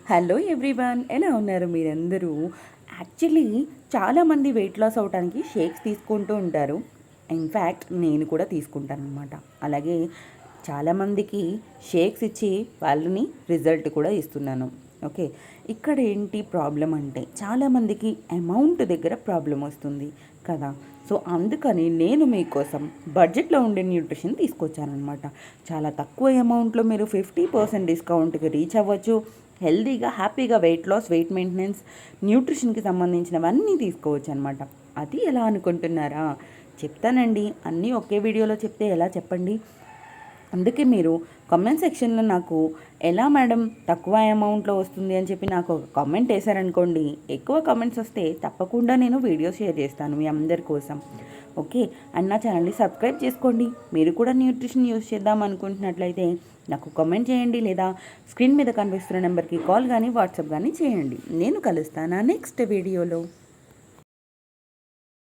Hello everyone, ఎలా ఉన్నారు మీరందరూ? యాక్చువల్లీ చాలామంది వెయిట్ లాస్ అవ్వడానికి షేక్స్ తీసుకుంటూ ఉంటారు. ఇన్ఫ్యాక్ట్ నేను కూడా తీసుకుంటాను అనమాట. అలాగే చాలామందికి షేక్స్ ఇచ్చి వాళ్ళని రిజల్ట్ కూడా ఇస్తున్నాను. ఓకే, ఇక్కడ ఏంటి ప్రాబ్లం అంటే చాలామందికి అమౌంట్ దగ్గర ప్రాబ్లం వస్తుంది కదా. సో అందుకని నేను మీకోసం బడ్జెట్లో ఉండే న్యూట్రిషన్ తీసుకొచ్చానమాట. చాలా తక్కువ అమౌంట్లో మీరు 50% డిస్కౌంట్కి రీచ్ అవ్వచ్చు. హెల్దీగా హ్యాపీగా వెయిట్ లాస్, వెయిట్ మెయింటెనెన్స్, న్యూట్రిషన్కి సంబంధించినవన్నీ తీసుకోవచ్చు అనమాట. అది ఎలా అనుకుంటున్నారా? చెప్తానండి. అన్నీ ఒకే వీడియోలో చెప్తే ఎలా చెప్పండి. అందుకే మీరు కామెంట్ సెక్షన్లో నాకు ఎలా మేడం తక్కువ అమౌంట్లో వస్తుంది అని చెప్పి నాకు ఒక కామెంట్ వేశారనుకోండి, ఎక్కువ కామెంట్స్ వస్తే తప్పకుండా నేను వీడియో షేర్ చేస్తాను మీ అందరి కోసం. ఓకే, అండ్ నా ఛానల్ని సబ్స్క్రైబ్ చేసుకోండి. మీరు కూడా న్యూట్రిషన్ యూస్ చేద్దాం అనుకుంటున్నట్లయితే నాకు కామెంట్ చేయండి, లేదా స్క్రీన్ మీద కనిపిస్తున్న నెంబర్కి కాల్ కానీ వాట్సాప్ కానీ చేయండి. నేను కలుస్తాను నెక్స్ట్ వీడియోలో.